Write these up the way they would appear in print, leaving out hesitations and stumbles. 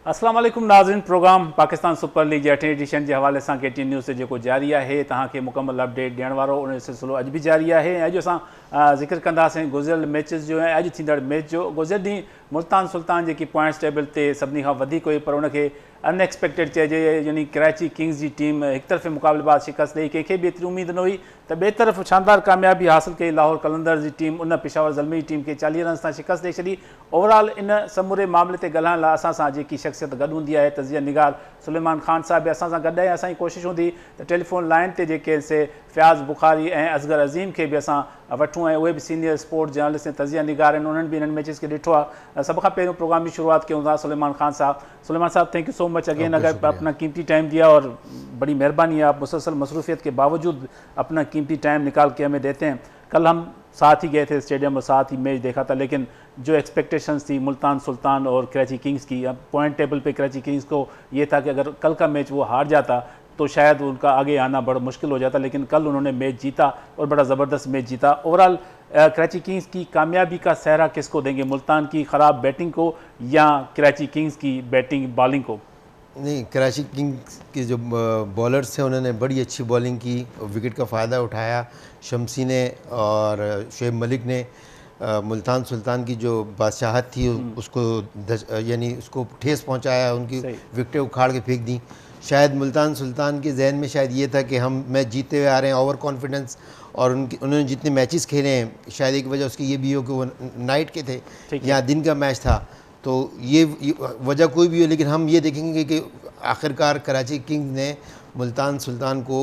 अस्सलाम वालेकुम नाज़रीन। प्रोग्राम पाकिस्तान सुपर लीग जे 8 एडिशन के हवाले से KTN न्यूज़ से जो जारी है तक मुकम्मल अपडेट ॾियण वारो उन सिलसिलो अज भी जारी है। अॼु असां ज़िक्र कंदासीं गुज़िरियल मैचिस जो ऐं अॼु थींदड़ मैच जो। गुज़िरियल ॾींहुं मुल्तान सुल्तान जी पॉइंट्स टेबल ते सभिनी खां वधीक हुई, पर उनखे अनएक्सपेक्टेड चइजे, यानी कराची किंग्स की टीम एक तरफ़े मुक़ाबलेबाज़ शिकस्त ॾेई, कंहिंखे भी एतिरी उम्मीद न हुई। तो ॿिए तरफ़ शानदार कामयाबी हासिल कई लाहौर कलंदर्स की टीम, उन पेशावर ज़ल्मी टीम के 40 रन से शिकस्त ॾेई छॾी। ओवरऑल इन समूरे मामले ते ॻाल्हाइण लाइ असां सां जेकी शख़्सियत गॾु हूंदी आहे, तज़िया निगार सुलेमान खान साहब असां सां गॾु आहे। असांजी कोशिशि हूंदी त टेलीफोन लाइन ते जेके से फ़याज़ बुखारी ऐं असगर अज़ीम के भी असां वठूं, ऐं उहे भी सीनियर स्पोर्ट जर्नलिस्ट ऐं तज़िया निगार आहिनि, उन्हनि भी इन्हनि मैचिस के ॾिठो आहे। सब खां पहिरियों प्रोग्राम की शुरुआत कयूं था सुलेमान खान साहब। सुलेमान साहब, thank you so much again, अगर अपना कीमती टाइम दिया और बड़ी मेहरबानी है, आप मुसलसल मसरूफियत के बावजूद अपना कीमती टाइम निकाल के हमें देते हैं। कल हम साथ ही गए थे स्टेडियम और साथ ही मैच देखा था, लेकिन जो एक्सपेक्टेशंस थी मुल्तान सुल्तान और कराची किंग्स की, अब पॉइंट टेबल पे कराची किंग्स को ये था कि अगर कल का मैच वो हार जाता तो शायद उनका आगे आना बड़ा मुश्किल हो जाता, लेकिन कल उन्होंने मैच जीता और बड़ा ज़बरदस्त मैच जीता। ओवरऑल कराची किंग्स की कामयाबी का सहरा किसको देंगे, मुल्तान की ख़राब बैटिंग को या कराची किंग्स की बैटिंग बॉलिंग को? नहीं, कराची किंग्स के जो बॉलर्स थे उन्होंने बड़ी अच्छी बॉलिंग की, विकेट का फ़ायदा उठाया। शमसी ने और शुएब मलिक ने मुल्तान सुल्तान की जो बादशाहत थी उसको यानी उसको ठेस पहुंचाया, उनकी विकेटें उखाड़ के फेंक दी। शायद मुल्तान सुल्तान के जहन में शायद ये था कि हम मैच जीते हुए आ रहे हैं, ओवर कॉन्फिडेंस, और उन्होंने जितने मैचेस खेले हैं शायद एक वजह उसकी ये भी हो कि वो नाइट के थे या दिन का मैच था, तो ये वजह कोई भी हो, लेकिन हम ये देखेंगे कि आखिरकार कराची किंग्स ने मुल्तान सुल्तान को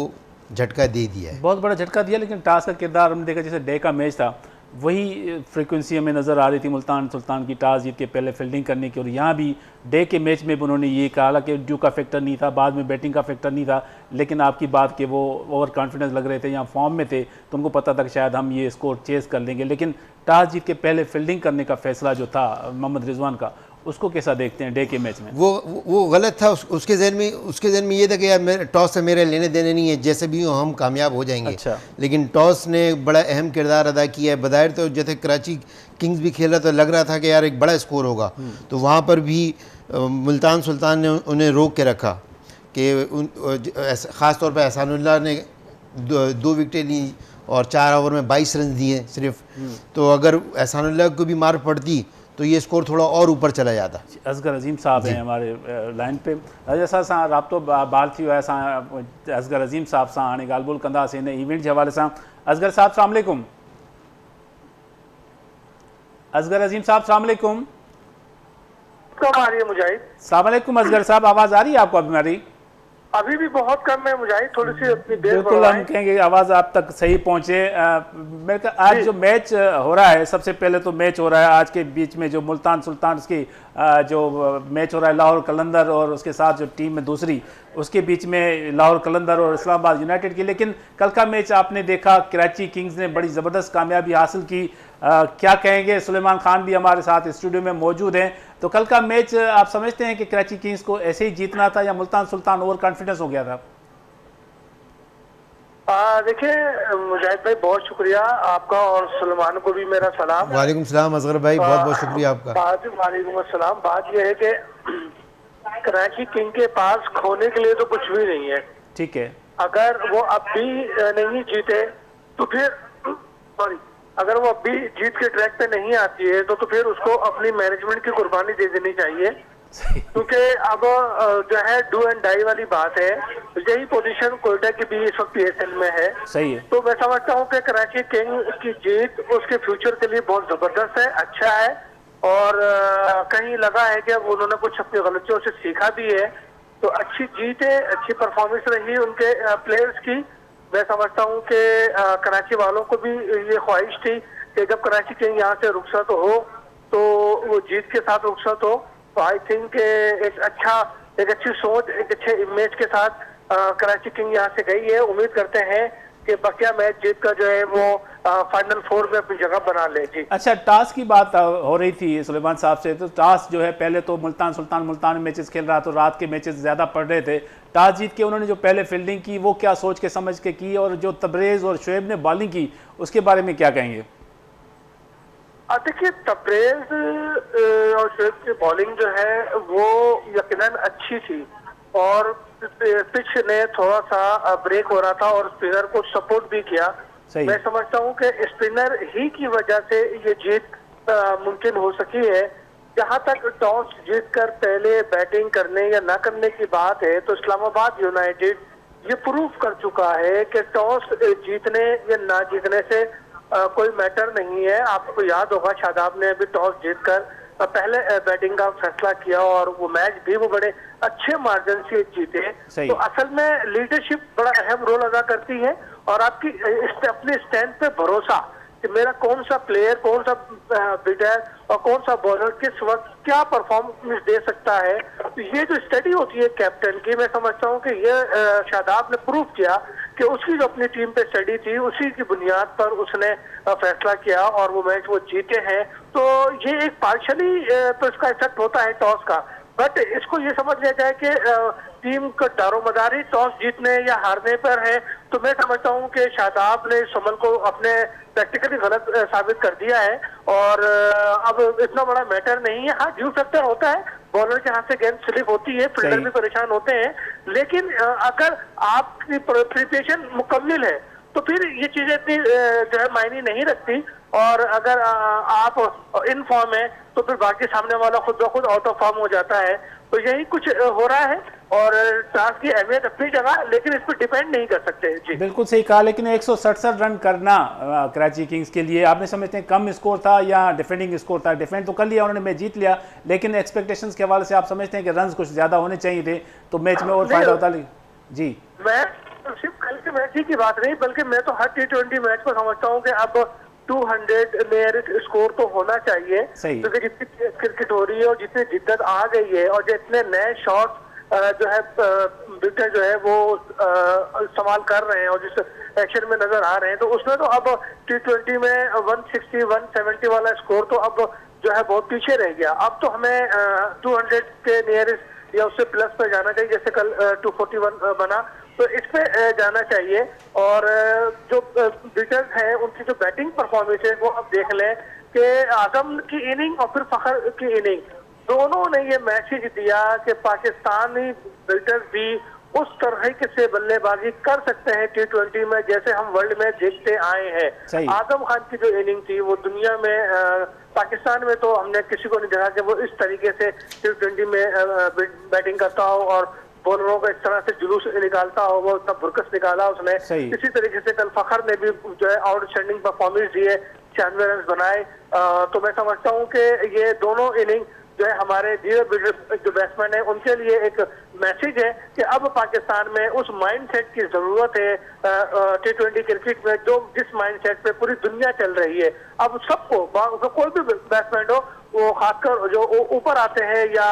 झटका दे दिया है, बहुत बड़ा झटका दिया। लेकिन टास का किरदार हमने देखा, जैसे डे का मैच था वही फ्रीक्वेंसी हमें नज़र आ रही थी मुल्तान सुल्तान की टास जीत के पहले फील्डिंग करने की, और यहाँ भी डे के मैच में भी उन्होंने ये कहा, हालांकि ड्यू का फैक्टर नहीं था, बाद में बैटिंग का फैक्टर नहीं था, लेकिन आपकी बात कि वो ओवर कॉन्फिडेंस लग रहे थे या फॉर्म में थे, तो उनको पता था कि शायद हम ये स्कोर चेस कर लेंगे। लेकिन टास जीत के पहले फील्डिंग करने का फैसला जो था मोहम्मद रिजवान का, उसको कैसा देखते हैं डे के मैच में? वो गलत था। उसके जहन में ये था कि यार टॉस से मेरे लेने देने नहीं है, जैसे भी हो हम कामयाब हो जाएंगे। अच्छा। लेकिन टॉस ने बड़ा अहम किरदार अदा किया है। बज़ाहिर तो जैसे कराची किंग्स भी खेल रहा तो लग रहा था कि यार एक बड़ा स्कोर होगा, तो वहाँ पर भी मुल्तान सुल्तान ने उन्हें रोक के रखा कि ख़ास तौर पर एहसानुल्लाह ने दो विकेटें ली और 4 ओवर में 22 रन दिए सिर्फ। तो अगर एहसानुल्लाह को भी मार पड़ती तो ये स्कोर थोड़ा और ऊपर चला जाता। असगर अजीम साहब हैं हमारे लाइन पे, जैसा सां राब्तो बाल थी वियो आहे। असगर अजीम साहब सां हाणे ॻाल्हि ॿोल कंदासीं इन इवेंट के हवाले सां। असगर साहब सलाम अलैकुम। असगर अजीम साहब सलाम अलैकुम। कम आ रही है मुजाहिद? सलाम अलैकुम असगर साहब, आवाज़ आ रही है आपको अभी हमारी? अभी भी बहुत कम है मुजाहिद, थोड़ी सी अपनी देर बिल्कुल हम कहेंगे आवाज़ आप तक सही पहुँचे। मेरे आज जो मैच हो रहा है, सबसे पहले तो मैच हो रहा है आज के बीच में जो मुल्तान सुल्तान की जो मैच हो रहा है लाहौर कलंदर और उसके साथ जो टीम है दूसरी, उसके बीच में लाहौर कलंदर और इस्लामाबाद यूनाइटेड की। लेकिन कल का मैच आपने देखा, कराची किंग्स ने बड़ी ज़बरदस्त कामयाबी हासिल की। क्या कहेंगे? सुलेमान खान भी हमारे साथ स्टूडियो में मौजूद हैं। तो कल का मैच आप समझते हैं कि कराची किंग्स को ऐसे ही जीतना था या मुल्तान सुल्तान ओवर कॉन्फिडेंस हो गया था? देखिए मुजाहिद भाई, बहुत शुक्रिया आपका और सुलेमान को भी मेरा सलाम। वालेकुम सलाम असगर भाई, बहुत बहुत शुक्रिया आपका। वालेकुम अस्सलाम। बात यह है कि कराची किंग के पास खोने के लिए तो कुछ भी नहीं है। ठीक है। अगर वो अब भी नहीं जीते तो फिर अगर वो अब भी जीत के ट्रैक पे नहीं आती है तो फिर उसको अपनी मैनेजमेंट की कुर्बानी दे देनी चाहिए, क्योंकि अब जो है डू एंड डाई वाली बात है। यही पोजीशन कोयटा की भी इस वक्त PSL में है। सही है। तो मैं समझता हूँ कि कराची किंग की जीत उसके फ्यूचर के लिए बहुत जबरदस्त है, अच्छा है, और कहीं लगा है कि अब उन्होंने कुछ अपनी गलतियों से सीखा भी है। तो अच्छी जीत है, अच्छी परफॉर्मेंस रही उनके प्लेयर्स की। मैं समझता हूँ कि कराची वालों को भी ये ख्वाहिश थी कि जब कराची किंग यहाँ से रुखसत हो तो वो जीत के साथ रुखसत हो। तो आई थिंक एक अच्छी सोच, एक अच्छे इमेज के साथ कराची किंग यहाँ से गई है। उम्मीद करते हैं कि बकिया मैच जीत कर जो है वो फाइनल 4 में अपनी जगह बना ले। जी अच्छा, टास की बात हो रही थी सुलेमान साहब से, तो टास जो है पहले तो मुल्तान सुल्तान मुल्तान मैचेस खेल रहा, तो रात के मैचेस ज़्यादा पड़ रहे थे। टास जीत के उन्होंने जो पहले फील्डिंग की वो क्या सोच के समझ के की, और जो तबरेज़ और शुएब ने बॉलिंग की उसके बारे में क्या कहेंगे? देखिए तबरेज और शोएब की बॉलिंग जो है वो यकीनन अच्छी थी और पिच ने थोड़ा सा ब्रेक हो रहा था और स्पिनर को सपोर्ट भी किया। सही। मैं समझता हूं कि स्पिनर ही की वजह से ये जीत मुमकिन हो सकी है। जहां तक टॉस जीतकर पहले बैटिंग करने या ना करने की बात है तो इस्लामाबाद यूनाइटेड ये प्रूफ कर चुका है कि टॉस जीतने या ना जीतने से कोई मैटर नहीं है। आपको याद होगा शादाब ने अभी टॉस जीतकर पहले बैटिंग का फैसला किया और वो मैच भी वो बड़े अच्छे मार्जिन से जीते। तो असल में लीडरशिप बड़ा अहम रोल अदा करती है और आपकी अपने स्टैंड पे भरोसा कि मेरा कौन सा प्लेयर, कौन सा बैटर और कौन सा बॉलर किस वक्त क्या परफॉर्मेंस दे सकता है। तो ये जो स्टडी होती है कैप्टन की, मैं समझता हूँ कि ये शादाब ने प्रूव किया कि उसकी जो अपनी टीम पे स्टडी थी उसी की बुनियाद पर उसने फैसला किया और वो मैच वो जीते हैं। तो ये एक पार्शली तो इसका इफेक्ट होता है टॉस का, बट इसको ये समझ लिया जाए कि टीम का दारोमदारी टॉस जीतने या हारने पर है। तो मैं समझता हूं कि शादाब ने इस अमल को अपने प्रैक्टिकली गलत साबित कर दिया है और अब इतना बड़ा मैटर नहीं है। हाँ, ड्यू फैक्टर होता है, बॉलर के हाथ से गेंद स्लिप होती है, फील्डर भी परेशान होते हैं, लेकिन अगर आपकी प्रिपरेशन मुकम्मल है तो फिर ये चीजें इतनी जो है मायने नहीं रखती। और अगर आप इन फॉर्म है तो फिर बाकी सामने वाला खुद ब खुद आउट ऑफ फॉर्म हो जाता है। तो यही कुछ हो रहा है और टॉस की अहमियत अपनी जगह, लेकिन इस पर डिपेंड नहीं कर सकते। जी बिल्कुल सही कहा, लेकिन 167 रन करना कराची किंग्स के लिए आपने समझते हैं कम स्कोर था या डिफेंडिंग स्कोर था? डिफेंड तो कर लिया उन्होंने, मैच जीत लिया, लेकिन एक्सपेक्टेशंस के हवाले से आप समझते हैं कि रन कुछ ज्यादा होने चाहिए थे तो मैच में और फायदा होता? जी, मैं सिर्फ कल के मैच ही की बात नहीं बल्कि मैं तो हर T20 मैच को समझता हूँ कि अब 200 नियर स्कोर तो होना चाहिए, क्योंकि जितनी क्रिकेट हो रही है और जितनी जिद्दत आ गई है और जितने नए शॉट जो है विकेट जो है वो इस्तेमाल कर रहे हैं और जिस एक्शन में नजर आ रहे हैं, तो उसमें तो अब T20 में 160 170 वाला स्कोर तो अब जो है बहुत पीछे रह गया। अब तो हमें 200 के नियरेस्ट या उससे प्लस पे जाना चाहिए, जैसे कल 241 बना, तो इस पे जाना चाहिए। और जो बिटर्स हैं उनकी जो बैटिंग परफॉर्मेंस है वो अब देख लें कि आजम की इनिंग और फिर फखर की इनिंग, दोनों ने ये मैसेज दिया कि पाकिस्तानी बिटर्स भी उस तरह से बल्लेबाजी कर सकते हैं T20 में जैसे हम वर्ल्ड में देखते आए हैं। आजम खान की जो इनिंग थी वो दुनिया में, पाकिस्तान में तो हमने किसी को नहीं देखा कि वो इस तरीके से T20 में बैटिंग करता हो और बॉलरों का इस तरह से जुलूस निकालता हो, वो इतना भुरकस निकाला उसने। इसी तरीके से कल फखर ने भी जो है आउटस्टैंडिंग परफॉर्मेंस दी है, 96 रन बनाए। तो मैं समझता हूँ कि ये दोनों इनिंग जो है हमारे जो बैट्समैन है उनके लिए एक मैसेज है कि अब पाकिस्तान में उस माइंडसेट की जरूरत है T20 क्रिकेट में जो जिस माइंडसेट पे पूरी दुनिया चल रही है। अब सबको कोई भी बैट्समैन हो, वो खासकर जो ऊपर आते हैं या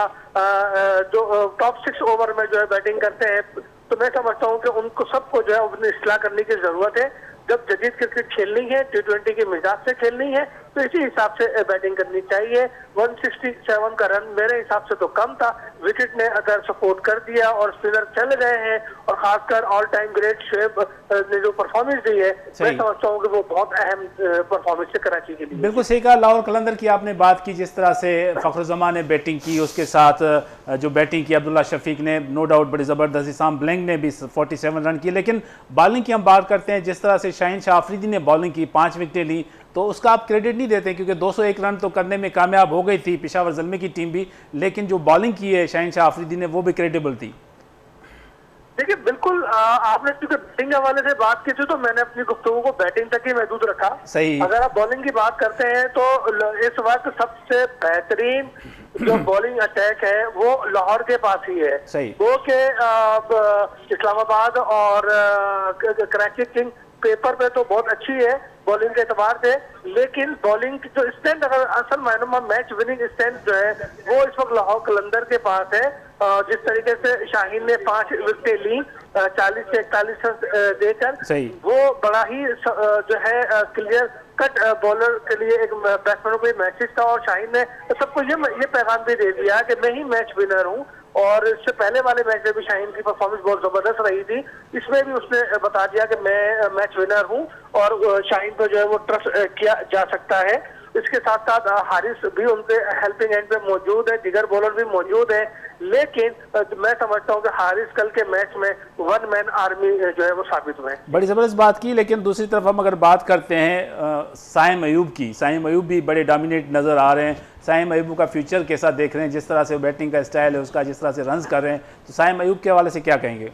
जो टॉप 6 ओवर में जो है बैटिंग करते हैं, तो मैं समझता हूँ कि उनको सबको जो है अपनी इस्लाह करने की जरूरत है। जब जदीद क्रिकेट खेलनी है, T20 के मिजाज से खेलनी है, तो इसी हिसाब से बैटिंग करनी चाहिए। 167 का रन मेरे हिसाब से तो कम था, विकेट ने अगर सपोर्ट कर दिया और स्पिनर चल गए हैं और खासकर ऑल टाइम ग्रेट शोएब ने जो परफॉर्मेंस दी है, मैं समझता हूँ कि वो बहुत अहम परफॉर्मेंस है कराची के लिए। बिल्कुल सही कहा। लाहौर कलंदर की आपने बात की, जिस तरह से फखरुज़्ज़मान ने बैटिंग की, उसके साथ जो बैटिंग की अब्दुल्ला शफीक ने, नो डाउट बड़ी ज़बरदस्त, इसाम ब्लैंक ने भी 47 रन किए। लेकिन बॉलिंग की हम बात करते हैं, जिस तरह से शाहीन शाह अफरीदी ने बॉलिंग की, 5 विकेटें ली, तो उसका आप क्रेडिट नहीं देते क्योंकि 201 रन तो करने में कामयाब हो गई थी पेशावर ज़ल्मी की टीम भी, लेकिन जो बॉलिंग की है शाहीन शाह अफरीदी ने वो भी क्रेडिबल थी। देखिए बिल्कुल, आपने क्योंकि बैटिंग के हवाले से बात की थी तो मैंने अपनी गुफ्तगू को बैटिंग तक ही महदूद रखा। सही। अगर आप बॉलिंग की बात करते हैं तो इस वक्त सबसे बेहतरीन जो बॉलिंग अटैक है वो लाहौर के पास ही है। सही। वो के इस्लामाबाद और कराची किंग पेपर पे तो बहुत अच्छी है बॉलिंग के एतबार से, लेकिन बॉलिंग जो स्टैंड, अगर असल मायनों में मैच विनिंग स्टैंड जो है वो इस वक्त लाहौर कलंदर के पास है। जिस तरीके से शाहीन ने 5 विकेटें ली 40 से 41 रन देकर, वो बड़ा ही जो है क्लियर कट बॉलर के लिए एक बैट्समैनों को मैसेज था और शाहीन ने सबको ये पैगाम भी दे दिया कि मैं ही मैच विनर हूँ। और इससे पहले वाले मैच में भी शाहीन की परफॉर्मेंस बहुत जबरदस्त रही थी, इसमें भी उसने बता दिया कि मैं मैच विनर हूं और शाहीन पर जो है वो ट्रस्ट किया जा सकता है। इसके साथ साथ हारिस भी उनके हेल्पिंग एंड पे मौजूद है, दिगर बॉलर भी मौजूद है, लेकिन मैं समझता हूँ कि हारिस कल के मैच में वन मैन आर्मी जो है वो साबित हुए। बड़ी ज़बरदस्त बात की, लेकिन दूसरी तरफ हम अगर बात करते हैं साइम अयूब की, साइम अयूब भी बड़े डोमिनेट नज़र आ रहे हैं। साइम अयूब का फ्यूचर कैसा देख रहे हैं, जिस तरह से बैटिंग का स्टाइल है उसका, जिस तरह से रन्स कर रहे हैं, तो साइम अयूब के हवाले से क्या कहेंगे?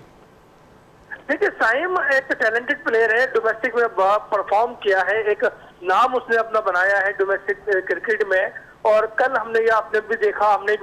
देखिए, साइम एक टैलेंटेड प्लेयर है, डोमेस्टिक में परफॉर्म किया है, एक नाम उसने अपना बनाया है डोमेस्टिक क्रिकेट में। और कल हमने भी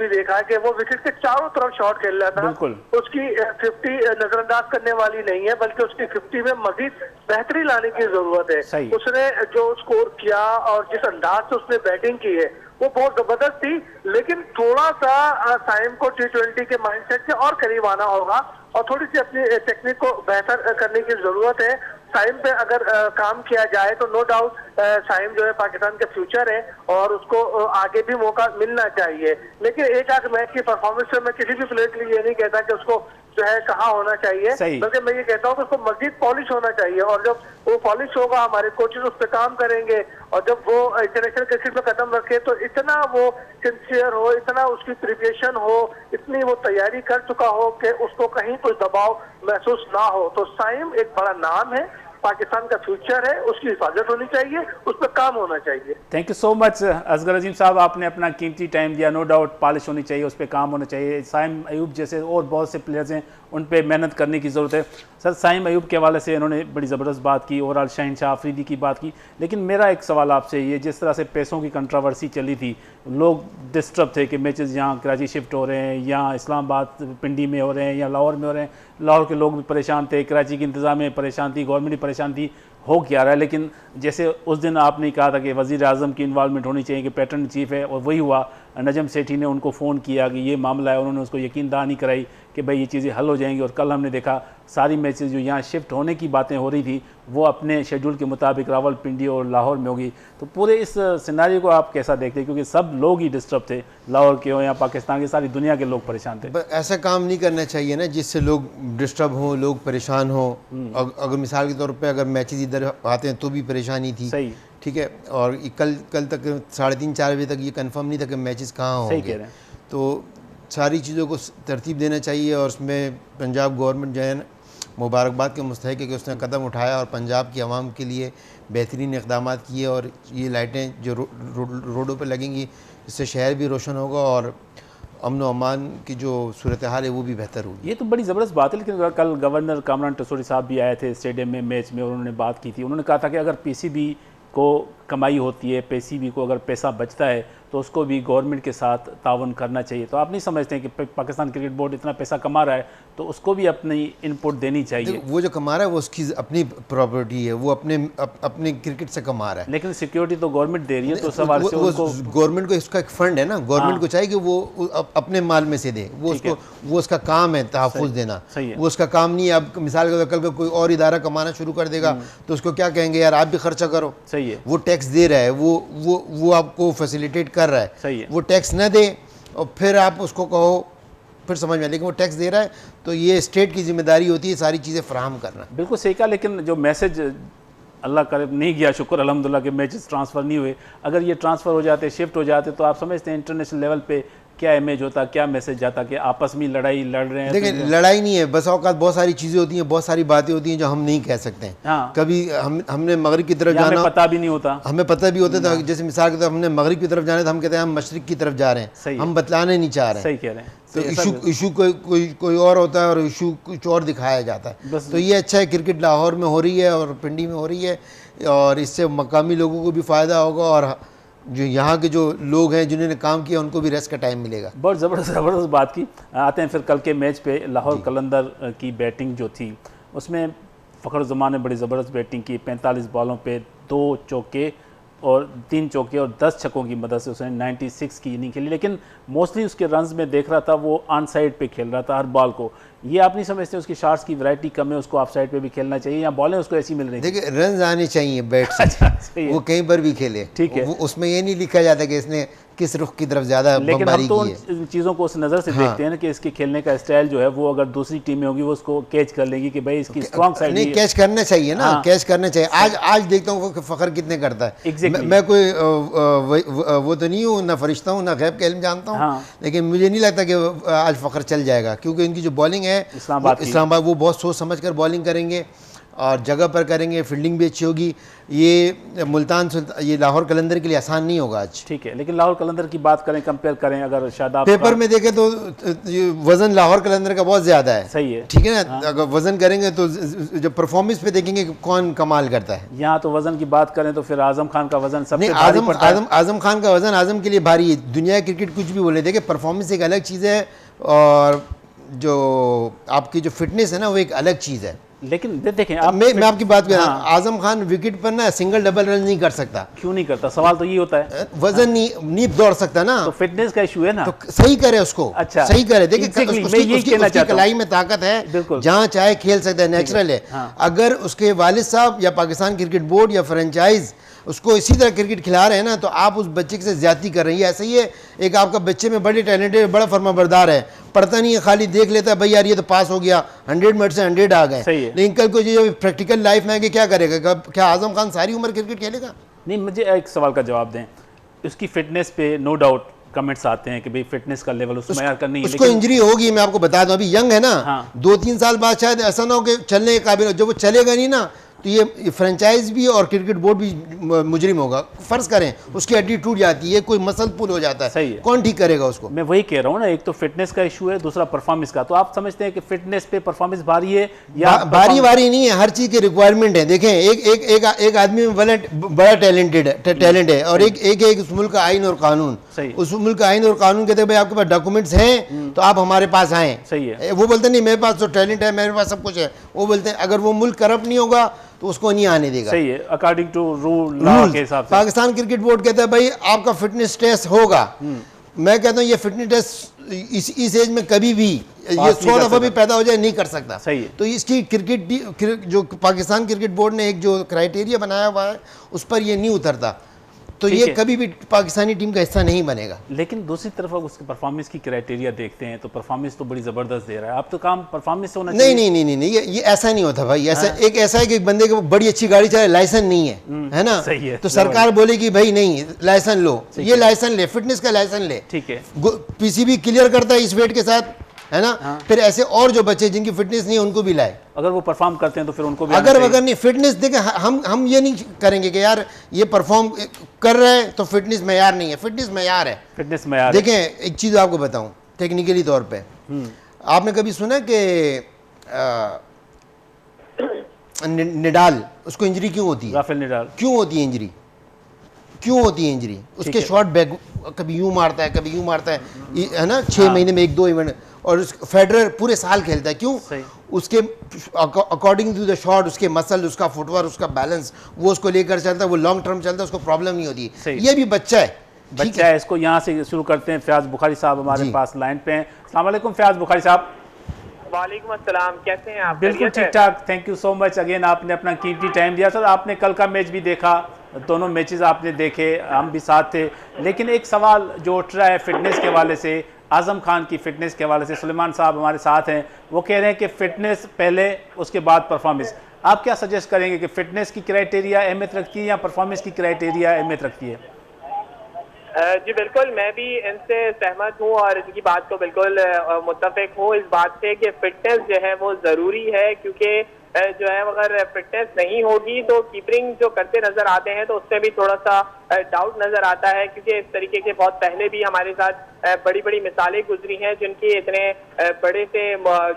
देखा कि वो विकेट के चारों तरफ शॉट खेल रहा था। उसकी 50 नजरअंदाज करने वाली नहीं है, बल्कि उसकी 50 में मजीद बेहतरी लाने की जरूरत है। उसने जो स्कोर किया और जिस अंदाज से उसने बैटिंग की है वो बहुत जबरदस्त थी, लेकिन थोड़ा सा साइम को T20 के माइंडसेट से और करीब आना होगा और थोड़ी सी अपनी टेक्निक को बेहतर करने की जरूरत है। साइम पे अगर काम किया जाए तो नो डाउट साइम जो है पाकिस्तान का फ्यूचर है और उसको आगे भी मौका मिलना चाहिए। लेकिन एक आध मैच की परफॉर्मेंस से मैं किसी भी प्लेयर के लिए ये नहीं कहता कि उसको जो है कहाँ होना चाहिए, बल्कि मैं ये कहता हूँ कि उसको मजीद पॉलिश होना चाहिए। और जब वो पॉलिश होगा, हमारे कोचेज उस पर काम करेंगे और जब वो इंटरनेशनल क्रिकेट में कदम रखे तो इतना वो सिंसियर हो, इतना उसकी प्रिपरेशन हो, इतनी वो तैयारी कर चुका हो कि उसको कहीं कोई दबाव महसूस ना हो। तो साइम एक बड़ा नाम है, पाकिस्तान का फ्यूचर है, उसकी हिफाजत होनी चाहिए, उस पर काम होना चाहिए। Thank you so much Asgar Azim साहब, आपने अपना कीमती टाइम दिया। नो डाउट पॉलिश होनी चाहिए, उस पर काम होना चाहिए। साइम अयूब जैसे और बहुत से प्लेयर्स हैं, उन पे मेहनत करने की ज़रूरत है। सर, साइम अयूब के हवाले से इन्होंने बड़ी ज़बरदस्त बात की, ओवरऑल शहनशाह अफरीदी की बात की, लेकिन मेरा एक सवाल आपसे ये, जिस तरह से पैसों की कंट्रोवर्सी चली थी, लोग डिस्टर्ब थे कि मैचेस यहाँ कराची शिफ्ट हो रहे हैं, यहाँ इस्लामाबाद पिंडी में हो रहे हैं या लाहौर में हो रहे हैं, लाहौर के लोग भी परेशान थे, कराची की इंतज़ाम परेशान थी, गवर्नमेंट भी परेशान थी, हो क्या रहा है। लेकिन जैसे उस दिन आपने कहा था कि वज़ीर आज़म की इन्वॉल्वमेंट होनी चाहिए, कि पैटर्न चीफ है, और वही हुआ। नजम सेठी ने उनको फ़ोन किया कि ये मामला है, उन्होंने उसको यकीन दहानी कराई कि भाई ये चीज़ें हल हो जाएंगी। और कल हमने देखा सारी मैचेस जो यहाँ शिफ्ट होने की बातें हो रही थी वो अपने शेड्यूल के मुताबिक रावलपिंडी और लाहौर में होगी। तो पूरे इस सिनारियो को आप कैसा देखते हैं, क्योंकि सब लोग ही डिस्टर्ब थे, लाहौर के हो या पाकिस्तान के, सारी दुनिया के लोग परेशान थे। ऐसा काम नहीं करना चाहिए ना जिससे लोग डिस्टर्ब हों, लोग परेशान हों। अगर मिसाल के तौर पे अगर मैचेस इधर आते हैं तो भी परेशानी थी, सही, ठीक है। और कल तक 3:30-4 बजे तक ये कंफर्म नहीं था कि मैचेस कहाँ होंगे। तो सारी चीज़ों को तरतीब देना चाहिए और उसमें पंजाब गवर्नमेंट जो है ना मुबारकबाद के मुस्तहिक है कि उसने कदम उठाया और पंजाब की आवाम के लिए बेहतरीन इक़दाम किए। और ये लाइटें जो रोडों पर लगेंगी, इससे शहर भी रोशन होगा और अमन व अमान की जो सूरत हाल है वो भी बेहतर होगी। ये तो बड़ी ज़बरदस्त बात है। लेकिन कल गवर्नर कामरान टसूरी साहब भी आए थे स्टेडियम में मैच में, उन्होंने बात की थी। उन्होंने कहा था कि अगर PCB को कमाई होती है, PCB को अगर पैसा बचता है तो उसको भी गवर्नमेंट के साथ ताउन करना चाहिए। तो आप नहीं समझते हैं कि पाकिस्तान क्रिकेट बोर्ड इतना पैसा कमा रहा है तो उसको भी अपनी इनपुट देनी चाहिए? वो जो कमा रहा है वो उसकी अपनी प्रॉपर्टी है, वो अपने क्रिकेट से कमा रहा है, लेकिन सिक्योरिटी तो गवर्नमेंट दे रही है। तो सवाल से उनको गवर्नमेंट को इसका एक फंड है ना, गवर्नमेंट को चाहिए कि वो अपने माल में से दे, वो उसका काम है तहफ़्फ़ुज़ देना, वो उसका काम नहीं है। अब मिसाल के कल कोई और इदारा कमाना शुरू कर देगा तो उसको क्या कहेंगे, यार आप भी खर्चा करो। सही है, वो टैक्स दे रहा है, वो आपको फैसिलिटेट कर रहा है। सही है, वो टैक्स न दे और फिर आप उसको कहो, फिर समझ में, लेकिन वो टैक्स दे रहा है तो ये स्टेट की जिम्मेदारी होती है सारी चीज़ें फराहम करना। बिल्कुल सही कहा। लेकिन जो मैसेज अल्लाह करे नहीं गया, शुक्र अल्हम्दुलिल्लाह के मैचेस ट्रांसफ़र नहीं हुए, अगर ये ट्रांसफ़र हो जाते, शिफ्ट हो जाते, तो आप समझते हैं इंटरनेशनल लेवल पे क्या इमेज होता, क्या मैसेज जाता कि आपस में लड़ाई लड़ रहे हैं? देखिए, लड़ाई नहीं है, बस औकात बहुत सारी चीज़ें होती हैं, बहुत सारी बातें होती हैं जो हम नहीं कह सकते हैं। हाँ। कभी हमने मगरिब की तरफ जाना, हमें पता भी नहीं होता, हमें पता भी होता था। जैसे मिसाल के तौर हमने मगरिब की तरफ जाना था, हम कहते हैं हम मशरिक की तरफ जा रहे हैं, हम बतलाने नहीं चाह रहे हैं। सही कह रहे हैं। तो इशू कोई और होता है और इशू कुछ और दिखाया जाता है। तो ये अच्छा है, क्रिकेट लाहौर में हो रही है और पिंडी में हो रही है और इससे मकामी लोगों को भी फ़ायदा होगा और जो यहाँ के जो लोग हैं जिन्होंने काम किया उनको भी रेस्ट का टाइम मिलेगा। बहुत ज़बरदस्त बात की। आते हैं फिर कल के मैच पे। लाहौर कलंदर की बैटिंग जो थी उसमें फ़खरुज़्ज़मान ने बड़ी ज़बरदस्त बैटिंग की। 45 बॉलों पे 2 चौके और 3 चौके और 10 छक्कों की मदद से उसने 96 की इनिंग खेली। लेकिन मोस्टली उसके रन्स में देख रहा था वो ऑन साइड पे खेल रहा था हर बॉल को। ये आप नहीं समझते उसकी शॉट्स की वैरायटी कम है, उसको ऑफ साइड पे भी खेलना चाहिए, या बॉलें उसको ऐसी मिल रही? देखिए, रन आने चाहिए बैट से, वो कहीं पर भी खेले, ठीक है। उसमें ये नहीं लिखा जाता कि इसने किस रुख की तरफ ज़्यादा लेकिन हम बमबारी तो की है। उन चीज़ों को उस नज़र से देखते हैं ना कि इसके खेलने का स्टाइल जो है वो अगर दूसरी टीम में होगी वो उसको कैच कर लेगी कि भाई इसकी स्ट्रॉन्ग साइड नहीं, कैच करना चाहिए ना, कैच करना चाहिए। आज देखता हूँ कि फ़खर कितने करता है। मैं कोई वो तो नहीं हूँ, ना फरिश्ता हूँ, ना गैब का इल्म जानता हूँ, लेकिन मुझे नहीं लगता कि आज फ़खर चल जाएगा, क्योंकि इनकी जो बॉलिंग है इस्लामाबाद वो बहुत सोच समझ कर बॉलिंग करेंगे और जगह पर करेंगे, फील्डिंग भी अच्छी होगी। ये ये लाहौर कलंदर के लिए आसान नहीं होगा आज। ठीक है, लेकिन लाहौर कलंदर की बात करें, कंपेयर करें अगर शादाब पेपर में देखें तो वजन लाहौर कलंदर का बहुत ज़्यादा है। सही है, ठीक है ना। अगर वजन करेंगे तो जब परफॉर्मेंस पे देखेंगे कौन कमाल करता है। यहाँ तो वजन की बात करें तो फिर आजम खान का वजन सबसे नहीं, आजम खान का वजन आजम के लिए भारी है। दुनिया क्रिकेट कुछ भी बोले, देखिए परफॉर्मेंस एक अलग चीज़ है और जो आपकी जो फिटनेस है ना वो एक अलग चीज़ है। लेकिन देखें आप, मैं आपकी बात कर रहा हूँ, आजम खान विकेट पर ना सिंगल डबल रन नहीं कर सकता। क्यों नहीं करता? सवाल तो ये होता है, वजन नहीं दौड़ सकता ना, तो फिटनेस का इशू है ना। तो सही करे उसको। अच्छा, सही करे। देखिए उसकी कलाई में ताकत है, जहाँ चाहे खेल सकता है, नेचुरल है। अगर उसके वालिद साहब या पाकिस्तान क्रिकेट बोर्ड या फ्रेंचाइज उसको इसी तरह क्रिकेट खिला रहे हैं ना, तो आप उस बच्चे से ज्यादती कर रही है। ऐसा ही है, एक आपका बच्चे में बड़े टैलेंटेड, बड़ा फर्माबरदार है, पढ़ता नहीं है, खाली देख लेता है, भाई यार ये तो पास हो गया, 100 मिनट से 100 आ गए। लेकिन कल को जो प्रैक्टिकल लाइफ में आके क्या करेगा? क्या आजम खान सारी उम्र क्रिकेट खेलेगा? नहीं, मुझे एक सवाल का जवाब दें। उसकी फिटनेस पे नो डाउट कमेंट्स आते हैं कि भाई फिटनेस का लेवल उसको मैच करनी है, उसको इंजरी होगी। मैं आपको बता दूं, अभी यंग है ना, 2-3 साल बाद शायद ऐसा ना हो कि चलने के काबिल हो। जब वो चलेगा नहीं ना तो ये फ्रेंचाइज भी और क्रिकेट बोर्ड भी मुजरिम होगा। फर्ज करें उसकी हड्डी टूट जाती है, कोई मसल पुल हो जाता है, सही है, कौन ठीक करेगा उसको? मैं वही कह रहा हूँ ना, एक तो फिटनेस का इशू है, दूसरा परफॉर्मेंस का। तो आप समझते हैं कि फिटनेस पे परफॉर्मेंस भारी है या भारी नहीं है? हर चीज की रिक्वायरमेंट है। देखें एक आदमी में बड़ा टैलेंट है और एक उस मुल्क का आइन और कानून, उस मुल्क का आइन और कानून कहते हैं भाई आपके पास डॉक्यूमेंट्स हैं तो आप हमारे पास आए। सही है। वो बोलते नहीं मेरे पास तो टैलेंट है, मेरे पास सब कुछ है। वो बोलते हैं अगर वो मुल्क करप्ट नहीं होगा तो उसको नहीं आने देगा। सही है, अकॉर्डिंग टू रूल लॉ के हिसाब से। पाकिस्तान क्रिकेट बोर्ड कहता है भाई आपका फिटनेस टेस्ट होगा। मैं कहता हूँ ये फिटनेस टेस्ट इस एज में कभी भी ये 100 दफा भी पैदा हो जाए नहीं कर सकता। सही है। तो इसकी क्रिकेट जो पाकिस्तान क्रिकेट बोर्ड ने एक जो क्राइटेरिया बनाया हुआ है उस पर ये नहीं उतरता, तो ये कभी भी पाकिस्तानी टीम का हिस्सा नहीं बनेगा। लेकिन दूसरी तरफ अगर उसके परफॉर्मेंस की क्राइटेरिया देखते हैं तो परफॉर्मेंस तो बड़ी जबरदस्त दे रहा है। आप तो काम परफॉर्मेंस से होना चाहिए। नहीं, ये ऐसा नहीं होता भाई। ऐसा है कि एक बंदे को बड़ी अच्छी गाड़ी चलाए, लाइसेंस नहीं है ना, सही है, तो सरकार बोलेगी भाई नहीं लाइसेंस लो, ये लाइसेंस ले, फिटनेस का लाइसेंस ले। ठीक है, पीसीबी क्लियर करता है इस वेट के साथ, है ना। फिर ऐसे और जो बच्चे जिनकी फिटनेस नहीं है उनको भी लाए। अगर वो परफॉर्म करते हैं तो फिर उनको भी अगर नहीं फिटनेस देखें, हम ये नहीं करेंगे कि यार ये परफॉर्म कर रहे हैं तो फिटनेस मैयार नहीं है। फिटनेस मैयार है, फिटनेस मैयार। देखें एक चीज आपको बताऊं टेक्निकली तौर पे, आपने कभी सुना कि निडाल उसको इंजरी क्यों होती है? राफेल निडाल क्यों होती है इंजरी? उसके शॉट बैक कभी यूं मारता है, कभी यूं मारता है ना, 6 महीने में 1-2 इवेंट। और फेडरर पूरे साल खेलता है, क्यों? उसके अकॉर्डिंग टू द शॉट, उसके मसल, उसका फुटवर्क, उसका बैलेंस, वो उसको लेकर चलता है, वो लॉन्ग टर्म चलता है, उसको प्रॉब्लम नहीं होती। ये भी बच्चा है। इसको यहाँ से शुरू करते हैं। फयाज बुखारी साहब हमारे पास लाइन पे हैं। अस्सलाम वालेकुम फयाज बुखारी साहब। वालेकुम अस्सलाम, कैसे हैं आप? बिल्कुल ठीक ठाक, thank you so much again, आपने अपना कीमती टाइम दिया। सर आपने कल का मैच भी देखा, दोनों मैचेस आपने देखे, हम भी साथ थे, लेकिन एक सवाल जो उठ रहा है फिटनेस के हवाले से, आजम खान की फिटनेस के हवाले से, सुलेमान साहब हमारे साथ हैं, वो कह रहे हैं कि फिटनेस पहले उसके बाद परफॉर्मेंस। आप क्या सजेस्ट करेंगे कि फिटनेस की क्राइटेरिया अहमियत रखती है या परफॉर्मेंस की क्राइटेरिया अहमियत रखती है? जी बिल्कुल, मैं भी इनसे सहमत हूँ और इनकी बात को बिल्कुल मुत्तफिक हूँ इस बात से कि फिटनेस जो है वो ज़रूरी है, क्योंकि जो है अगर फिटनेस नहीं होगी तो कीपरिंग जो करते नजर आते हैं तो उससे भी थोड़ा सा डाउट नजर आता है, क्योंकि इस तरीके के बहुत पहले भी हमारे साथ बड़ी बड़ी मिसालें गुजरी हैं जिनके इतने बड़े से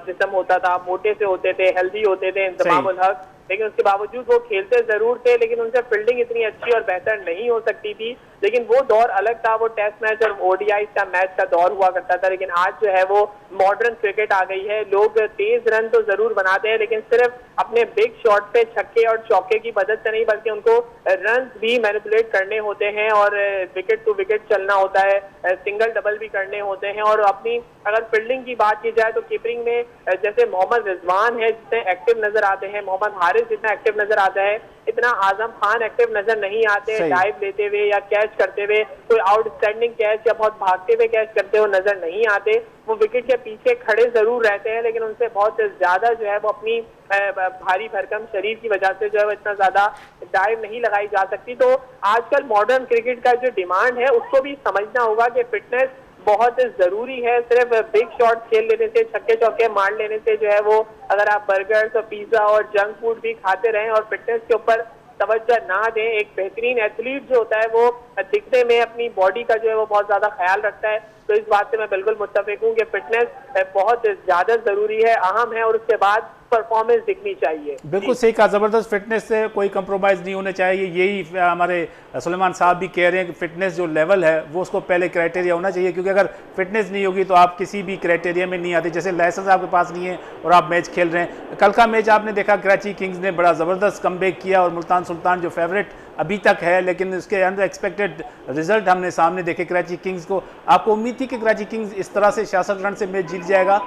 जिस्म होता था, मोटे से होते थे, हेल्दी होते थे, इंतजाम उल हक, लेकिन उसके बावजूद वो खेलते जरूर थे, लेकिन उनसे फील्डिंग इतनी अच्छी और बेहतर नहीं हो सकती थी। लेकिन वो दौर अलग था, वो टेस्ट मैच और ओडीआई का मैच का दौर हुआ करता था। लेकिन आज जो है वो मॉडर्न क्रिकेट आ गई है, लोग तेज रन तो जरूर बनाते हैं लेकिन सिर्फ अपने बिग शॉट पे छक्के और चौके की मदद से नहीं, बल्कि उनको रन भी मैनिपुलेट करने होते हैं और विकेट टू विकेट चलना होता है, सिंगल डबल भी करने होते हैं। और अपनी अगर फील्डिंग की बात की जाए तो कीपरिंग में जैसे मोहम्मद रिजवान है जितने एक्टिव नजर आते हैं, मोहम्मद हारिस जितना एक्टिव नजर आता है, इतना आजम खान एक्टिव नजर नहीं आते, डाइव लेते हुए या कैच करते हुए, कोई आउटस्टैंडिंग कैच या बहुत भागते हुए कैच करते हुए नजर नहीं आते। वो विकेट के पीछे खड़े जरूर रहते हैं, लेकिन उनसे बहुत ज्यादा जो है वो अपनी भारी भरकम शरीर की वजह से जो है वो इतना ज्यादा डाइव नहीं लगाई जा सकती। तो आजकल मॉडर्न क्रिकेट का जो डिमांड है उसको भी समझना होगा कि फिटनेस बहुत जरूरी है। सिर्फ बिग शॉट खेल लेने से, छक्के चौके मार लेने से जो है वो, अगर आप बर्गर्स और पिज्जा और जंक फूड भी खाते रहें और फिटनेस के ऊपर तवज्जो ना दें, एक बेहतरीन एथलीट जो होता है वो दिखने में अपनी बॉडी का जो है वो बहुत ज्यादा ख्याल रखता है। तो इस बात से मैं बिल्कुल मुत्तफिक हूँ कि फिटनेस बहुत ज्यादा जरूरी है, अहम है, और उसके बाद परफॉर्मेंस दिखनी चाहिए। बिल्कुल सही कहा, ज़बरदस्त फिटनेस से कोई कंप्रोमाइज़ नहीं होना चाहिए। यही हमारे सुलेमान साहब भी कह रहे हैं कि फिटनेस जो लेवल है वो उसको पहले क्राइटेरिया होना चाहिए, क्योंकि अगर फिटनेस नहीं होगी तो आप किसी भी क्राइटेरिया में नहीं आते। जैसे लाइसेंस आपके पास नहीं है और आप मैच खेल रहे हैं। कल का मैच आपने देखा, कराची किंग्स ने बड़ा ज़बरदस्त कमबैक किया और मुल्तान सुल्तान जो फेवरेट अभी तक है, लेकिन उसके अनएक्सपेक्टेड रिजल्ट हमने सामने देखे कराची किंग्स को। आपको उम्मीद थी कि कराची किंग्स इस तरह से 66 रन से मैच जीत जाएगा?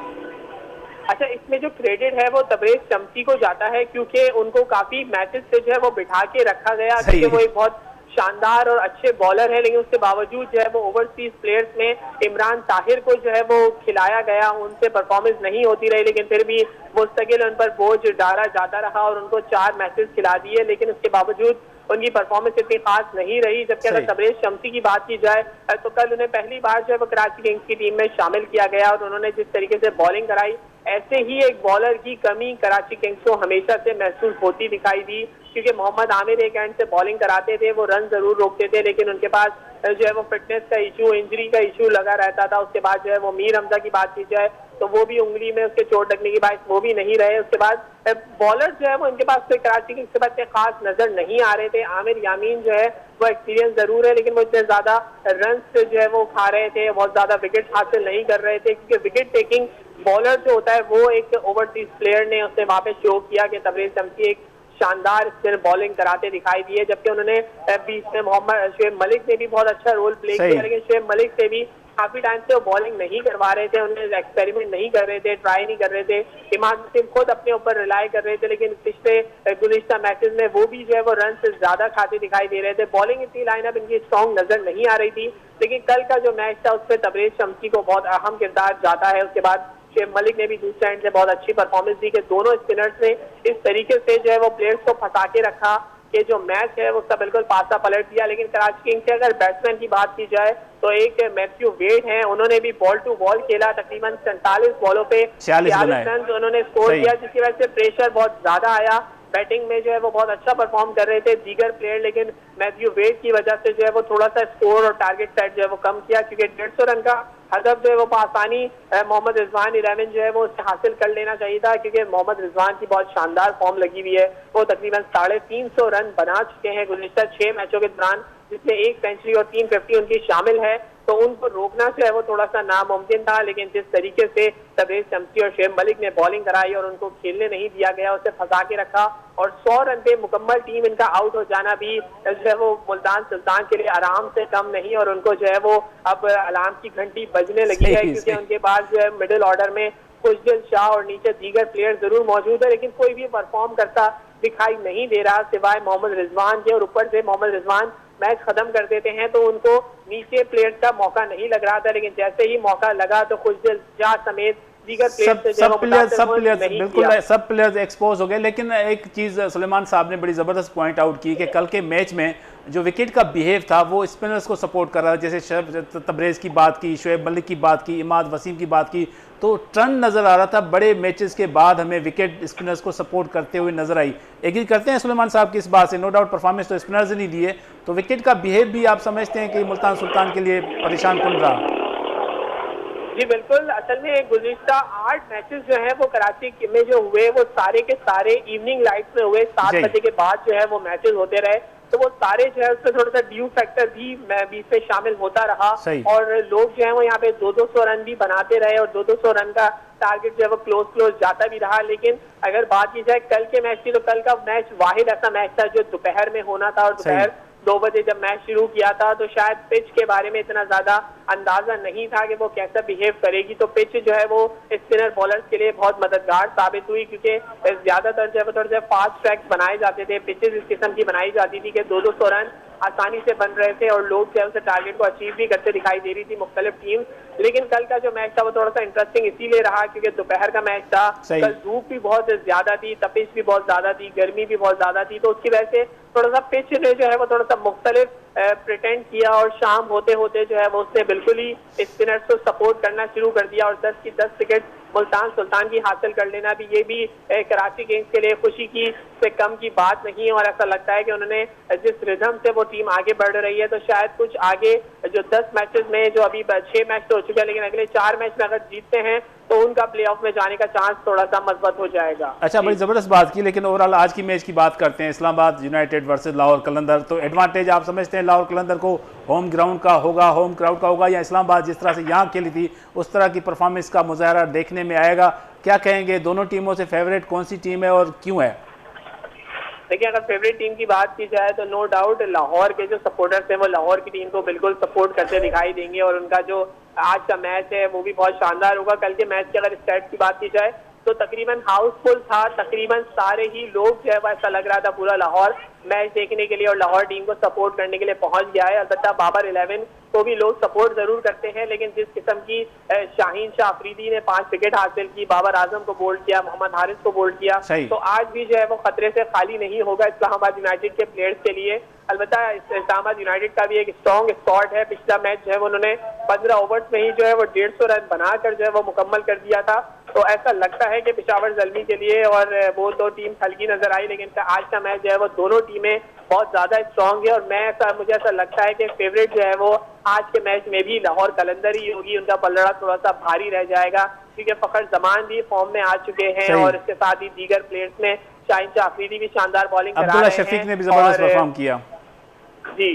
अच्छा, इसमें जो क्रेडिट है वो तबरेज शम्सी को जाता है, क्योंकि उनको काफी मैचेस से जो है वो बिठा के रखा गया, क्योंकि वो एक बहुत शानदार और अच्छे बॉलर है। लेकिन उसके बावजूद जो है वो ओवरसीज प्लेयर्स में इमरान ताहिर को जो है वो खिलाया गया, उनसे परफॉर्मेंस नहीं होती रही, लेकिन फिर भी मुस्तकिल उन पर बोझ डाला जाता रहा और उनको 4 मैचेस खिला दिए, लेकिन उसके बावजूद उनकी परफॉर्मेंस इतनी खास नहीं रही। जबकि अगर तबरेज शम्सी की बात की जाए तो कल उन्हें पहली बार जो है वो कराची किंग्स की टीम में शामिल किया गया और उन्होंने जिस तरीके से बॉलिंग कराई, ऐसे ही एक बॉलर की कमी कराची किंग्स को हमेशा से महसूस होती दिखाई दी, क्योंकि मोहम्मद आमिर एक एंड से बॉलिंग कराते थे, वो रन जरूर रोकते थे, लेकिन उनके पास जो है वो फिटनेस का इशू, इंजरी का इशू लगा रहता था। उसके बाद जो है वो मीर हमजा की बात की जाए तो वो भी उंगली में उसके चोट लगने की बात, वो भी नहीं रहे। उसके बाद बॉलर जो है वो इनके पास कोई कराची किंग्स के बाद खास नजर नहीं आ रहे थे। आमिर यामीन जो है वो एक्सपीरियंस जरूर है, लेकिन वो इतने ज्यादा रन जो है वो खा रहे थे, बहुत ज्यादा विकेट हासिल नहीं कर रहे थे, क्योंकि विकेट टेकिंग बॉलर जो होता है वो एक ओवरसीज प्लेयर ने उसने वहां पे शो किया कि तबरेज शम्सी एक शानदार स्पिन बॉलिंग कराते दिखाई दिए। जबकि उन्होंने बीच में मोहम्मद शुएब मलिक ने भी बहुत अच्छा रोल प्ले किया, लेकिन शुएब मलिक से भी काफी टाइम से वो बॉलिंग नहीं करवा रहे थे, उन्हें एक्सपेरिमेंट नहीं कर रहे थे, ट्राई नहीं कर रहे थे। इमाद वसीम खुद अपने ऊपर रिलाई कर रहे थे, लेकिन पिछले गुज़िश्ता मैचेस में वो भी जो है वो रन से ज्यादा खाते दिखाई दे रहे थे। बॉलिंग इतनी लाइनअप इनकी स्ट्रॉन्ग नजर नहीं आ रही थी, लेकिन कल का जो मैच था उसमें तबरेज शम्सी को बहुत अहम किरदार जाता है। उसके बाद शुएब मलिक ने भी दूसरे एंड से बहुत अच्छी परफॉर्मेंस दी कि दोनों स्पिनर्स ने इस तरीके से जो है वो प्लेयर्स को फंसा के रखा कि जो मैच है उसका बिल्कुल पासा पलट दिया। लेकिन कराची किंग्स से अगर बैट्समैन की बात की जाए तो एक मैथ्यू वेड हैं, उन्होंने भी बॉल टू बॉल खेला, तकरीबन 47 बॉलों पे 46 रन उन्होंने स्कोर किया, जिसकी वजह से प्रेशर बहुत ज्यादा आया। बैटिंग में जो है वो बहुत अच्छा परफॉर्म कर रहे थे दीगर प्लेयर, लेकिन मैथ्यू वेड की वजह से जो है वो थोड़ा सा स्कोर और टारगेट सेट जो है वो कम किया, क्योंकि 150 रन का हदफ जो है वो आसानी मोहम्मद रिजवान 11 जो है वो उससे हासिल कर लेना चाहिए था, क्योंकि मोहम्मद रिजवान की बहुत शानदार फॉर्म लगी हुई है। वो तकरीबन 350 रन बना चुके हैं गुज़िश्ता 6 मैचों के दौरान, जिसमें 1 सेंचुरी और 350 उनकी शामिल है। तो उनको रोकना जो है वो थोड़ा सा नामुमकिन था, लेकिन जिस तरीके से तबरेज शम्सी और शुएब मलिक ने बॉलिंग कराई और उनको खेलने नहीं दिया गया, उसे फंसा के रखा और 100 रन पे मुकम्मल टीम इनका आउट हो जाना भी जो है वो मुल्तान सुल्तान के लिए आराम से कम नहीं, और उनको जो है वो अब अलार्म की घंटी बजने लगी है, क्योंकि उनके पास जो है मिडिल ऑर्डर में खुशदिल शाह और नीचे दीगर प्लेयर जरूर मौजूद है, लेकिन कोई भी परफॉर्म करता दिखाई नहीं दे रहा सिवाय मोहम्मद रिजवान के। और ऊपर से मोहम्मद रिजवान मैच खत्म कर देते हैं तो उनको नीचे प्लेयर्स का मौका नहीं लग रहा था, लेकिन जैसे ही मौका लगा तो खुशदिल शाह समेत सब प्लेयर्स एक्सपोज हो गए। लेकिन एक चीज़ सुलेमान साहब ने बड़ी ज़बरदस्त पॉइंट आउट की कि कल के मैच में जो विकेट का बिहेव था वो स्पिनर्स को सपोर्ट कर रहा है। जैसे तबरेज़ की बात की, शुएब मलिक की बात की, इमाद वसीम की बात की, तो ट्रेंड नज़र आ रहा था बड़े मैचेस के बाद हमें विकेट स्पिनर्स को सपोर्ट करते हुए नजर आई। एग्री करते हैं सुलेमान साहब की इस बात से? नो डाउट परफॉर्मेंस तो स्पिनर्स ने दिए, तो विकेट का बिहेव भी आप समझते हैं कि मुल्तान सुल्तान के लिए परेशान कौन रहा? जी बिल्कुल, असल में गुज़िश्ता 8 मैचेस जो है वो कराची में जो हुए वो सारे के सारे इवनिंग लाइट्स में हुए, 7 बजे के बाद जो है वो मैचेस होते रहे, तो वो सारे जो है उसमें थोड़ा सा ड्यू फैक्टर भी बीच में शामिल होता रहा और लोग जो है वो यहाँ पे 200 रन भी बनाते रहे और 200 रन का टारगेट जो है वो क्लोज जाता भी रहा। लेकिन अगर बात की जाए कल के मैच की, तो कल का मैच वाहिद ऐसा मैच था जो दोपहर में होना था और दोपहर 2 बजे जब मैच शुरू किया था तो शायद पिच के बारे में इतना ज्यादा अंदाजा नहीं था कि वो कैसा बिहेव करेगी। तो पिच जो है वो स्पिनर बॉलर्स के लिए बहुत मददगार साबित हुई, क्योंकि ज्यादातर जो है थोड़े से फास्ट ट्रैक्स बनाए जाते थे, पिचेस इस किस्म की बनाई जाती थी कि 200 रन आसानी से बन रहे थे और लोग जो है उसे टारगेट को अचीव भी करते दिखाई दे रही थी मुख्तलिफ टीम। लेकिन कल का जो मैच था वो थोड़ा सा इंटरेस्टिंग इसीलिए रहा क्योंकि दोपहर का मैच था, कल धूप भी बहुत ज्यादा थी, तपिश भी बहुत ज्यादा थी, गर्मी भी बहुत ज्यादा थी, तो उसकी वजह से थोड़ा सा पिच ने जो है वो थोड़ा सा मुख्तलिफ प्रिटेंड किया और शाम होते होते जो है वो उसने बिल्कुल ही स्पिनर्स को सपोर्ट करना शुरू कर दिया और 10 की 10 विकेट मुल्तान सुल्तान की हासिल कर लेना भी ये भी कराची किंग्स के लिए खुशी की से कम की बात नहीं है। और ऐसा लगता है कि उन्होंने जिस रिदम से वो टीम आगे बढ़ रही है तो शायद कुछ आगे जो 10 मैचेस में जो अभी 6 मैच तो हो चुके हैं, लेकिन अगले 4 मैच में अगर जीतते हैं तो उनका प्लेऑफ में जाने का चांस थोड़ा सा मजबूत हो जाएगा। अच्छा, बड़ी ज़बरदस्त बात की, लेकिन ओवरऑल आज की मैच की बात करते हैं, इस्लामाबाद यूनाइटेड वर्सेस लाहौर कलंदर। तो एडवांटेज आप समझते हैं लाहौर कलंदर को होम ग्राउंड का होगा, होम क्राउड का होगा, या इस्लामाबाद जिस तरह से यहाँ खेली थी उस तरह की परफॉर्मेंस का मुजाहरा देखने में आएगा? क्या कहेंगे, दोनों टीमों से फेवरेट कौन सी टीम है और क्यों है? देखिए, अगर फेवरेट टीम की बात की जाए तो नो डाउट लाहौर के जो सपोर्टर्स हैं वो लाहौर की टीम को बिल्कुल सपोर्ट करते दिखाई देंगे और उनका जो आज का मैच है वो भी बहुत शानदार होगा। कल के मैच की अगर स्टैट्स की बात की जाए तो तकरीबन हाउसफुल था, तकरीबन सारे ही लोग जो है ऐसा लग रहा था पूरा लाहौर मैच देखने के लिए और लाहौर टीम को सपोर्ट करने के लिए पहुंच गया है। अलबत्ता बाबर 11 को भी लोग सपोर्ट जरूर करते हैं, लेकिन जिस किस्म की शाहीन शाह अफरीदी ने 5 विकेट हासिल की, बाबर आजम को बोल्ड किया, मोहम्मद हारिस को बोल्ड किया, तो आज भी जो है वो खतरे से खाली नहीं होगा इस्लामाबाद यूनाइटेड के प्लेयर्स के लिए। अलबत्ता इस्लामाबाद यूनाइटेड का भी एक स्ट्रॉन्ग स्क्वाड है। पिछला मैच जो है उन्होंने 15 ओवर्स में ही जो है वो 150 रन बनाकर जो है वो मुकम्मल कर दिया था। तो ऐसा लगता है कि पेशावर ज़ल्मी के लिए और वो दो टीम हल्की नजर आई, लेकिन आज का मैच जो है वो दोनों टीमें बहुत ज्यादा स्ट्रॉन्ग है और मुझे ऐसा लगता है कि फेवरेट जो है वो आज के मैच में भी लाहौर कलंदर ही होगी। उनका पलड़ा थोड़ा सा भारी रह जाएगा क्योंकि फखर जमान भी फॉर्म में आ चुके हैं और इसके साथ ही दीगर प्लेयर्स में शाहीन शाह अफरीदी भी शानदार बॉलिंग करा रहे हैं, शफीक ने भी जबरदस्त परफॉर्म किया। जी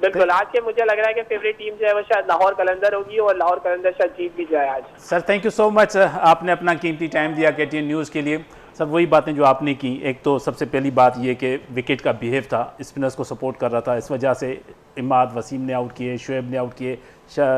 बिल्कुल, आज के मुझे लग रहा है कि फेवरेट टीम जो है वो शायद लाहौर कलंदर होगी और लाहौर कलंदर शायद जीत भी जाए आज। Sir thank you so much, आपने अपना कीमती टाइम दिया KTN न्यूज़ के लिए। सर वही बातें जो आपने की, एक तो सबसे पहली बात ये कि विकेट का बिहेव था, स्पिनर्स को सपोर्ट कर रहा था, इस वजह से इमाद वसीम ने आउट किए, शुएब ने आउट किए,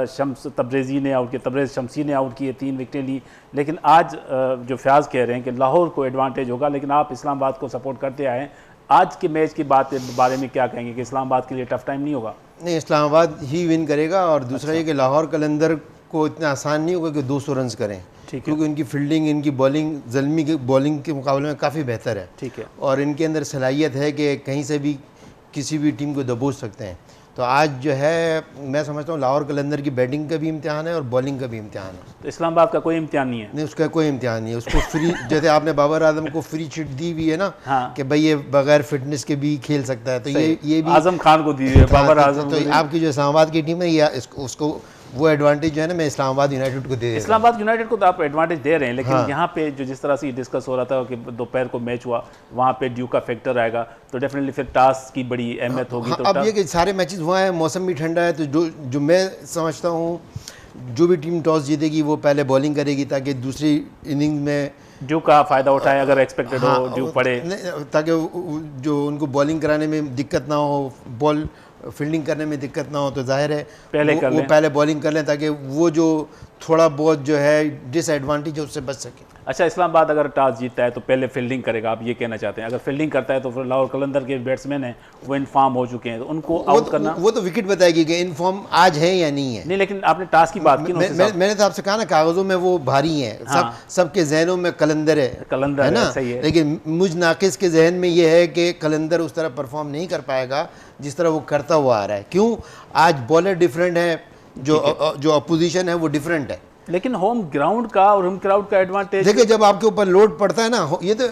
शम्स तब्रेज़ी ने आउट किए, तब्रेज़ शमसी ने आउट किए, 3 विकेटें ली। लेकिन आज जो फयाज़ कह रहे हैं कि लाहौर को एडवांटेज होगा, लेकिन आप इस्लामाबाद को सपोर्ट करते आए, आज के मैच की बारे में क्या कहेंगे कि इस्लामाबाद के लिए टफ टाइम नहीं होगा? नहीं, इस्लामाबाद ही विन करेगा और दूसरा ये कि लाहौर कलंदर को इतना आसान नहीं होगा कि 200 रन करें, क्योंकि इनकी फील्डिंग, इनकी बॉलिंग ज़ल्मी की बॉलिंग के मुकाबले में काफ़ी बेहतर है। ठीक है, और इनके अंदर सलाहियत है कि कहीं से भी किसी भी टीम को दबोच सकते हैं। तो आज जो है मैं समझता हूँ लाहौर कलंदर की बैटिंग का भी इम्तिहान है और बॉलिंग का भी इम्तिहान है। तो इस्लामाबाद का कोई इम्तिहान नहीं है? नहीं, उसका कोई इम्तिहान नहीं है। उसको फ्री जैसे आपने बाबर आजम को फ्री चिट दी हुई है ना, हाँ। कि भाई ये बगैर फिटनेस के भी खेल सकता है, तो ये भी आजम खान को दी है, बाबर आजम। तो आपकी जो इस्लामाबाद की टीम है या उसको वो एडवांटेज जो है ना मैं इस्लामाबाद यूनाइटेड को दे रहा हूं। इस्लामाबाद यूनाइटेड को तो आप एडवांटेज दे रहे हैं, लेकिन हाँ। यहाँ पे जो जिस तरह से डिस्कस हो रहा था कि दोपहर को मैच हुआ, वहाँ पे ड्यू का फैक्टर आएगा, तो डेफिनेटली फिर टास्क की बड़ी अहमियत होगी। हाँ, तो अब ये कि सारे मैचेस वहाँ हैं, मौसम भी ठंडा है, तो जो मैं समझता हूँ जो भी टीम टॉस जीतेगी वो पहले बॉलिंग करेगी ताकि दूसरी इनिंग में ड्यू का फ़ायदा उठाए अगर एक्सपेक्टेड हो ड्यू पड़े, ताकि जो उनको बॉलिंग कराने में दिक्कत ना हो, बॉल फील्डिंग करने में दिक्कत ना हो, तो जाहिर है वो पहले बॉलिंग कर लें ताकि वो जो थोड़ा बहुत जो है डिसएडवांटेज है उससे बच सके। अच्छा, इस्लामाबाद अगर टॉस जीतता है तो पहले फील्डिंग करेगा, आप ये कहना चाहते हैं? अगर फील्डिंग करता है तो फिर लाहौर कलंदर के बैट्समैन हैं वो इनफॉर्म हो चुके हैं, तो उनको आउट करना, वो तो विकेट बताएगी कि इनफॉर्म आज है या नहीं है। नहीं, लेकिन आपने टास्क की बात की ना, मैंने तो आपसे कहा ना कागजों में वो भारी हैं, हाँ। सबके जहनों में कलंदर है ना, सही है। लेकिन मुझ नाकिस के जहन में ये है कि कलंदर उस तरह परफॉर्म नहीं कर पाएगा जिस तरह वो करता हुआ आ रहा है। क्यों? आज बॉलर डिफरेंट है, जो अपोजिशन है वो डिफरेंट है। लेकिन होम ग्राउंड का और होम क्राउड का एडवांटेज देखिए, जब आपके ऊपर लोड पड़ता है ना, ये तो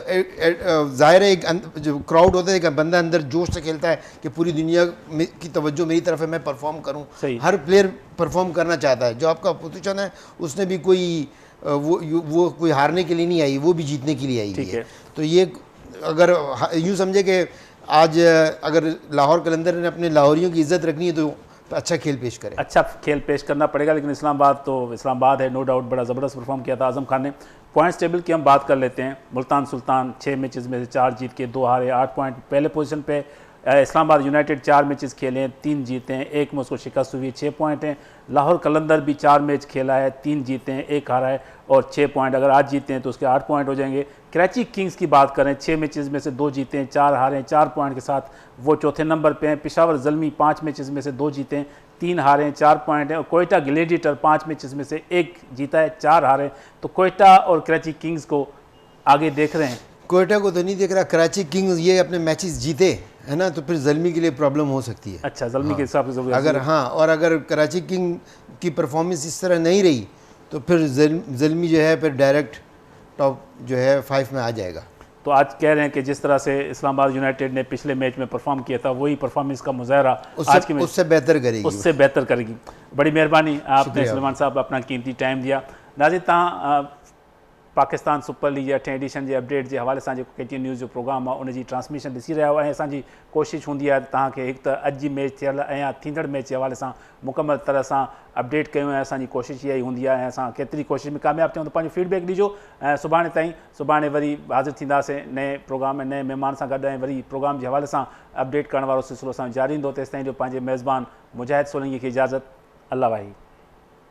जाहिर है एक जो क्राउड होता है, एक बंदा अंदर जोश से खेलता है कि पूरी दुनिया की तवज्जो मेरी तरफ है, मैं परफॉर्म करूं। हर प्लेयर परफॉर्म करना चाहता है। जो आपका अपोजिशन है उसने भी वो कोई हारने के लिए नहीं आई, वो भी जीतने के लिए आई है। तो ये अगर यूँ समझे कि आज अगर लाहौर कलंदर ने अपने लाहौरियों की इज्जत रखनी है तो अच्छा खेल पेश करे, अच्छा खेल पेश करना पड़ेगा। लेकिन इस्लामाबाद है, नो डाउट बड़ा ज़बरदस्त परफॉर्म किया था आजम खान ने। पॉइंट्स टेबल की हम बात कर लेते हैं। मुल्तान सुल्तान 6 मैचेस में से 4 जीत के 2 हारे, 8 पॉइंट पहले पोजीशन पे। इस्लामाबाद यूनाइटेड 4 मैचेस खेले हैं, 3 जीते हैं, 1 में उसको शिकस्त हुई है, 6 पॉइंट हैं। लाहौर कलंदर भी 4 मैच खेला है, 3 जीते हैं, 1 हारा है और 6 पॉइंट। अगर आज जीते हैं तो उसके 8 पॉइंट हो जाएंगे। कराची किंग्स की बात करें, 6 मैचेस में से 2 जीते हैं, 4 हारे हैं, 4 पॉइंट के साथ वो चौथे नंबर पे हैं। पेशावर ज़ल्मी 5 मैचेस में से 2 जीते हैं, 3 हारे हैं, 4 पॉइंट हैं। और कोयटा ग्लेडिएटर 5 मैचेस में से 1 जीता है, 4 हारे। तो कोयटा और कराची किंग्स को आगे देख रहे हैं। कोयटा को तो नहीं देख रहा, कराची किंग्स ये अपने मैचेस जीते है ना, तो फिर ज़ल्मी के लिए प्रॉब्लम हो सकती है। अच्छा, ज़ल्मी के हिसाब से अगर और अगर कराची किंग की परफॉर्मेंस इस तरह नहीं रही तो फिर ज़ल्मी जो है फिर डायरेक्ट टॉप जो है 5 में आ जाएगा। तो आज कह रहे हैं कि जिस तरह से इस्लामाबाद यूनाइटेड ने पिछले मैच में परफॉर्म किया था वही परफॉर्मेंस का मुजाहरा आज के मैच उससे बेहतर करेगी, उससे बेहतर करेगी। बड़ी मेहरबानी आपने सलमान साहब अपना कीमती टाइम दिया। नाज़रीन, तव्हां पाकिस्तान सुपर लीग 8 एडिशन के अपडेट के हवाले से जो KTN न्यूज़ जो प्रोग्राम है उनकी ट्रांसमिशन ॾिसी रहा हो। असांजी कोशिश होंगी है तव्हांखे हिकु त अॼु जी मैच थियल या थींदड़ मैच के हवाले से मुकम्मल तरह से अपडेट कयूं। असांजी कोशिश इहा ई हूंदी आहे। असां केतिरी कोशिश में कामयाब थियूं तो पंहिंजो फीडबैक ॾिजो। सुभाणे ताईं सुभाणे वरी हाज़िर थींदासीं नए प्रोग्राम में नए महिमान सां गॾु ऐं वरी प्रोग्राम के हवाले से अपडेट करण वारो सिलसिलो असां जारी हूंदो। तेसिताईं जो पंहिंजे मेज़बान मुजाहिद सोलंकी की इजाज़त। अल्लाह वाही।